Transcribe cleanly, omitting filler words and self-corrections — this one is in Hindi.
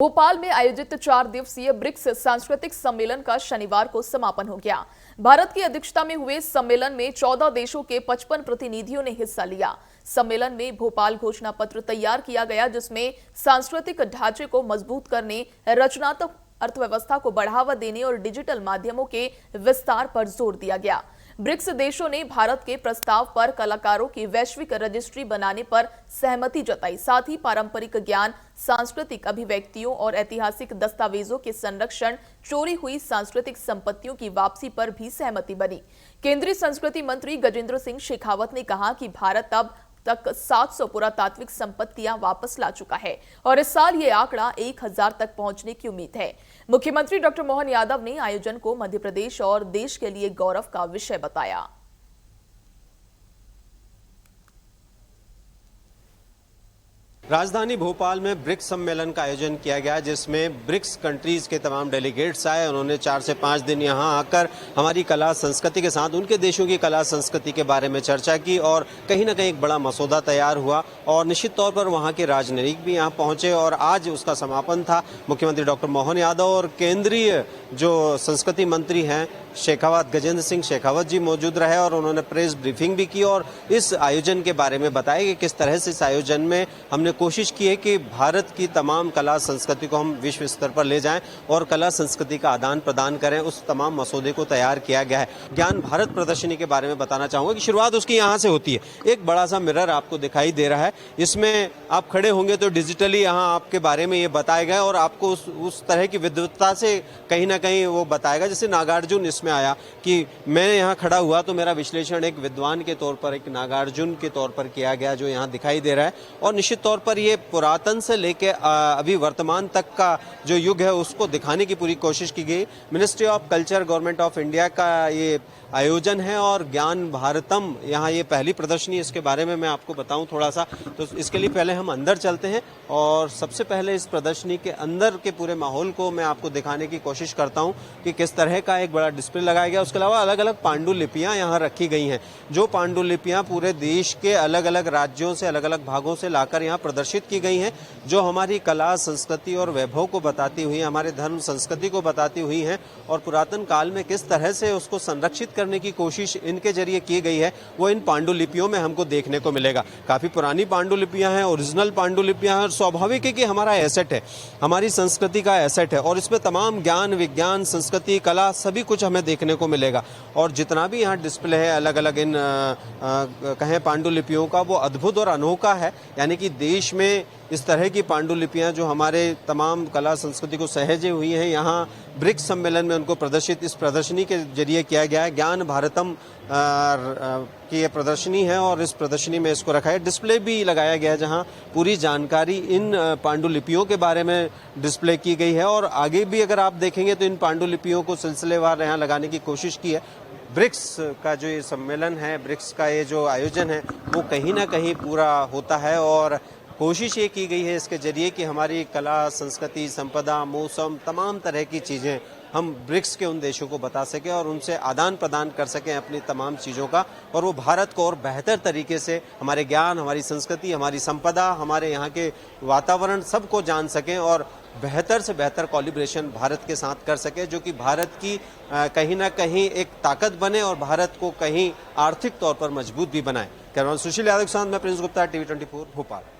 भोपाल में आयोजित 4 दिवसीय ब्रिक्स सांस्कृतिक सम्मेलन का शनिवार को समापन हो गया। भारत की अध्यक्षता में हुए सम्मेलन में 14 देशों के 55 प्रतिनिधियों ने हिस्सा लिया। सम्मेलन में भोपाल घोषणा पत्र तैयार किया गया, जिसमें सांस्कृतिक ढांचे को मजबूत करने, रचनात्मक अर्थव्यवस्था को बढ़ावा देने और डिजिटल माध्यमों के विस्तार पर जोर दिया गया। ब्रिक्स देशों ने भारत के प्रस्ताव पर कलाकारों की वैश्विक रजिस्ट्री बनाने पर सहमति जताई। साथ ही पारंपरिक ज्ञान, सांस्कृतिक अभिव्यक्तियों और ऐतिहासिक दस्तावेजों के संरक्षण, चोरी हुई सांस्कृतिक संपत्तियों की वापसी पर भी सहमति बनी। केंद्रीय संस्कृति मंत्री गजेंद्र सिंह शेखावत ने कहा कि भारत अब तक 700 पुरातात्विक संपत्तियां वापस ला चुका है और इस साल ये आंकड़ा 1000 तक पहुंचने की उम्मीद है। मुख्यमंत्री डॉक्टर मोहन यादव ने आयोजन को मध्य प्रदेश और देश के लिए गौरव का विषय बताया। राजधानी भोपाल में ब्रिक्स सम्मेलन का आयोजन किया गया, जिसमें ब्रिक्स कंट्रीज के तमाम डेलीगेट्स आए। उन्होंने 4 से 5 दिन यहां आकर हमारी कला संस्कृति के साथ उनके देशों की कला संस्कृति के बारे में चर्चा की और कहीं ना कहीं एक बड़ा मसौदा तैयार हुआ और निश्चित तौर पर वहां के राजनयिक भी यहां पहुंचे और आज उसका समापन था। मुख्यमंत्री डॉक्टर मोहन यादव और केंद्रीय जो संस्कृति मंत्री हैं शेखावत, गजेंद्र सिंह शेखावत जी मौजूद रहे और उन्होंने प्रेस ब्रीफिंग भी की और इस आयोजन के बारे में बताया कि किस तरह से इस आयोजन में हमने कोशिश की है कि भारत की तमाम कला संस्कृति को हम विश्व स्तर पर ले जाएं और कला संस्कृति का आदान प्रदान करें। उस तमाम मसौदे को तैयार किया गया है। ज्ञान भारत प्रदर्शनी के बारे में बताना चाहूंगा कि शुरुआत उसकी यहाँ से होती है। एक बड़ा सा मिरर आपको दिखाई दे रहा है, इसमें आप खड़े होंगे तो डिजिटली यहाँ आपके बारे में ये बताया गया और आपको उस तरह की विद्वत्ता से कहीं ना कहीं वो बताएगा। जैसे नागार्जुन इसमें आया कि मैं यहाँ खड़ा हुआ तो मेरा विश्लेषण एक विद्वान के तौर पर, एक नागार्जुन के तौर पर किया गया, जो यहाँ दिखाई दे रहा है। और निश्चित तौर पर ये पुरातन से लेके अभी वर्तमान तक का जो युग है उसको दिखाने की पूरी कोशिश की गई। Ministry of culture, government of India का ये आयोजन है और ज्ञान भारतम यहाँ ये पहली प्रदर्शनी। इसके बारे में मैं आपको बताऊं थोड़ा सा, तो इसके लिए पहले हम अंदर चलते हैं और सबसे पहले इस प्रदर्शनी के अंदर के पूरे माहौल को मैं आपको दिखाने की कोशिश करता हूं कि किस तरह का एक बड़ा डिस्प्ले लगाया गया। उसके अलावा अलग अलग पांडुलिपियां यहाँ रखी गई हैं, जो पांडुलिपियां पूरे देश के अलग अलग राज्यों से, अलग अलग भागों से लाकर यहाँ प्रदर्शित की गई हैं, जो हमारी कला, संस्कृति और वैभव को बताती हुई, हमारे धर्म संस्कृति को बताती हुई हैं और पुरातन काल में किस तरह से उसको संरक्षित करने की कोशिश इनके जरिए की गई है, वो इन पांडुलिपियों में हमको देखने को मिलेगा। काफी पुरानी पांडुलिपियां हैं, ओरिजिनल पांडुलिपियां हैं और स्वाभाविक है कि हमारा एसेट है, हमारी संस्कृति का एसेट है और इसमें तमाम ज्ञान, विज्ञान, संस्कृति, कला सभी कुछ हमें देखने को मिलेगा। और जितना भी यहाँ डिस्प्ले है अलग अलग इन कहें पांडुलिपियों का, वो अद्भुत और अनोखा है। यानी कि देश में इस तरह की पांडुलिपियां जो हमारे तमाम कला संस्कृति को सहेजे हुई हैं, यहाँ ब्रिक्स सम्मेलन में उनको प्रदर्शित इस प्रदर्शनी के जरिए किया गया है। ज्ञान भारतम की ये प्रदर्शनी है और इस प्रदर्शनी में इसको रखा है। डिस्प्ले भी लगाया गया है जहाँ पूरी जानकारी इन पांडुलिपियों के बारे में डिस्प्ले की गई है और आगे भी अगर आप देखेंगे तो इन पांडुलिपियों को सिलसिलेवार यहाँ लगाने की कोशिश की है। ब्रिक्स का जो ये सम्मेलन है, ब्रिक्स का ये जो आयोजन है, वो कहीं ना कहीं पूरा होता है और कोशिश ये की गई है इसके जरिए कि हमारी कला, संस्कृति, संपदा, मौसम, तमाम तरह की चीज़ें हम ब्रिक्स के उन देशों को बता सकें और उनसे आदान प्रदान कर सकें अपनी तमाम चीज़ों का, और वो भारत को और बेहतर तरीके से हमारे ज्ञान, हमारी संस्कृति, हमारी संपदा, हमारे यहाँ के वातावरण सबको जान सकें और बेहतर से बेहतर कोलैबोरेशन भारत के साथ कर सके, जो कि भारत की कहीं ना कहीं एक ताकत बने और भारत को कहीं आर्थिक तौर पर मजबूत भी बनाए। कैमरामैन सुशील यादव के साथ मैं प्रिंस गुप्ता, TV 24 भोपाल।